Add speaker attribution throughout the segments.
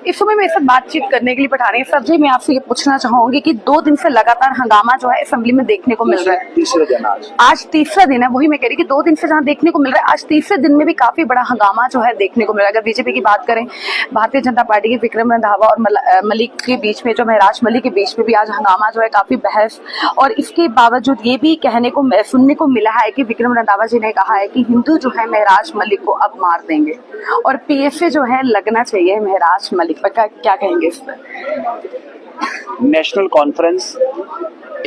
Speaker 1: इस समय मैं इस वक्त बातचीत करने के लिए पठानिया साहब जी, मैं आपसे ये पूछना चाहूंगी कि 2 दिन से लगातार हंगामा जो है असेंबली में देखने को मिल रहा है।
Speaker 2: तीसरे दिन
Speaker 1: आज तीसरा दिन है, वही मैं कह रही कि 2 दिन से जहां देखने को मिल रहा है, आज तीसरे दिन में भी काफी बड़ा हंगामा जो है देखने को मिल रहा है। अगर बीजेपी की बात करें, भारतीय जनता पार्टी के विक्रम रंधावा और मलिक के बीच में, जो महराज मलिक के बीच में भी आज हंगामा जो है, काफी बहस। और इसके बावजूद ये भी कहने को सुनने को मिला है कि विक्रम रंधावा जी ने कहा है कि हिंदू जो है महराज मलिक को अब मार देंगे और पीएफए जो है लगना चाहिए महराज मलिक पर। क्या कहेंगे इस पर?
Speaker 2: नेशनल कॉन्फ्रेंस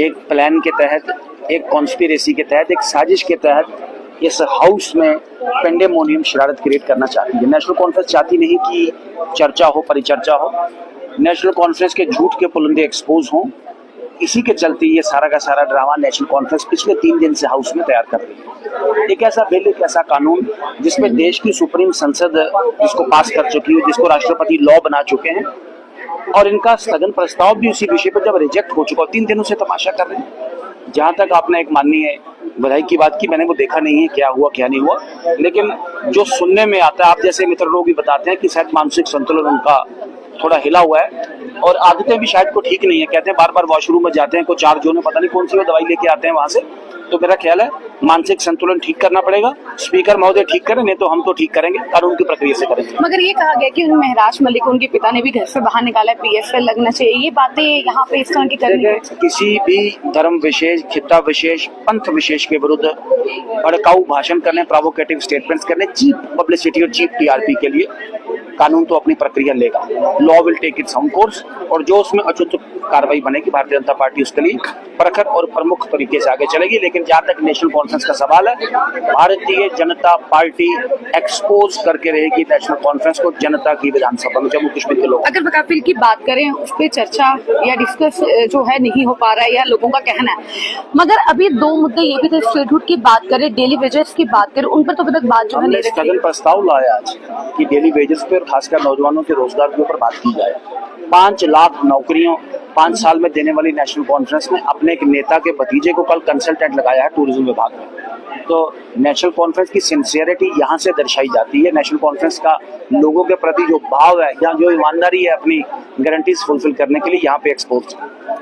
Speaker 2: एक प्लान के तहत, एक कॉन्स्पिरेसी के तहत, एक साजिश के तहत इस हाउस में पेंडेमोनियम शरारत क्रिएट करना चाहती है। नेशनल कॉन्फ्रेंस चाहती नहीं कि चर्चा हो, परिचर्चा हो। नेशनल कॉन्फ्रेंस के झूठ के पुलंदे एक्सपोज हों। इसी के चलते ये सारा का सारा ड्रामा नेशनल कॉन्फ्रेंस पिछले 3 दिन से हाउस में तैयार कर रही है। एक ऐसा बिल, एक ऐसा कानून जिसमें देश की सुप्रीम संसद जिसको पास कर चुकी है, जिसको राष्ट्रपति लॉ बना चुके हैं, और इनका स्थगन प्रस्ताव भी उसी विषय पर जब रिजेक्ट हो चुका, 3 दिनों से तमाशा कर रहे हैं। जहां तक आपने एक माननीय विधायक की बात की, मैंने वो देखा नहीं है क्या हुआ क्या नहीं हुआ, लेकिन जो सुनने में आता है, आप जैसे मित्र लोग भी बताते हैं कि शायद मानसिक संतुलन उनका थोड़ा हिला हुआ है और आदतें भी शायद को ठीक नहीं है। कहते हैं बार बार वॉशरूम में जाते हैं, कुछ 4 जोन में पता नहीं कौन सी वो दवाई लेके आते हैं वहां से। तो मेरा ख्याल है मानसिक संतुलन ठीक करना पड़ेगा। स्पीकर महोदय ठीक करें, नहीं तो हम तो ठीक करेंगे, कानून की प्रक्रिया से करेंगे।
Speaker 1: मगर ये कहा गया कि महराज मलिक को उनके पिता ने भी घर से बाहर निकाला है, पीएफए लगना चाहिए, ये बातें यहाँ पे इस तरह की करनी है।
Speaker 2: किसी भी धर्म विशेष, खित्ता विशेष, पंथ विशेष के विरुद्ध भड़काऊ भाषण करने, प्रोवोकेटिव स्टेटमेंट्स करने, चीप पब्लिसिटी और चीप टीआरपी के लिए कानून तो अपनी प्रक्रिया लेगा। Law will take its own course, और जो उसमें उचित कार्रवाई बनेगी भारतीय जनता पार्टी उसके लिए प्रखर और प्रमुख तरीके से आगे चलेगी। लेकिन जहां तक नेशनल कॉन्फ्रेंस का सवाल है, भारतीय जनता पार्टी एक्सपोज करके रहेगी नेशनल कॉन्फ्रेंस को जनता की विधानसभा में, जम्मू कश्मीर के लोग।
Speaker 1: अगर वकाफिल की बात करें, उस पर चर्चा या डिस्कस जो है नहीं हो पा रहा है, या लोगों का कहना है। मगर अभी 2 मुद्दे ये भी थे, स्टेटहुड की बात करें, डेली वेजेस की बात करें, उन पर तो अभी तक बात जो है
Speaker 2: स्थगन प्रस्ताव लाया आज कि डेली वेजेस पे और खासकर नौजवानों के रोजगार के ऊपर बात की जाए। 5 लाख नौकरियों 5 साल में देने वाली नेशनल कॉन्फ्रेंस ने अपने एक नेता के भतीजे को कल कंसल्टेंट लगाया है टूरिज्म विभाग में। तो नेशनल कॉन्फ्रेंस की सिंसियरिटी यहाँ से दर्शाई जाती है। नेशनल कॉन्फ्रेंस का लोगों के प्रति जो भाव है या जो ईमानदारी है अपनी गारंटीज फुलफिल करने के लिए, यहाँ पे एक्सपोज।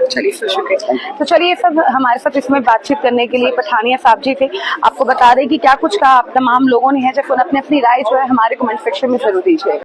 Speaker 1: चलिए सर, शुक्रिया। तो चलिए सब हमारे साथ इसमें बातचीत करने के लिए पठानिया साहब जी थे। आपको बता दें कि क्या कुछ कहा तमाम लोगों ने है, जब अपनी अपनी राय जो है हमारे कमेंट सेक्शन में जरूर दीजिए।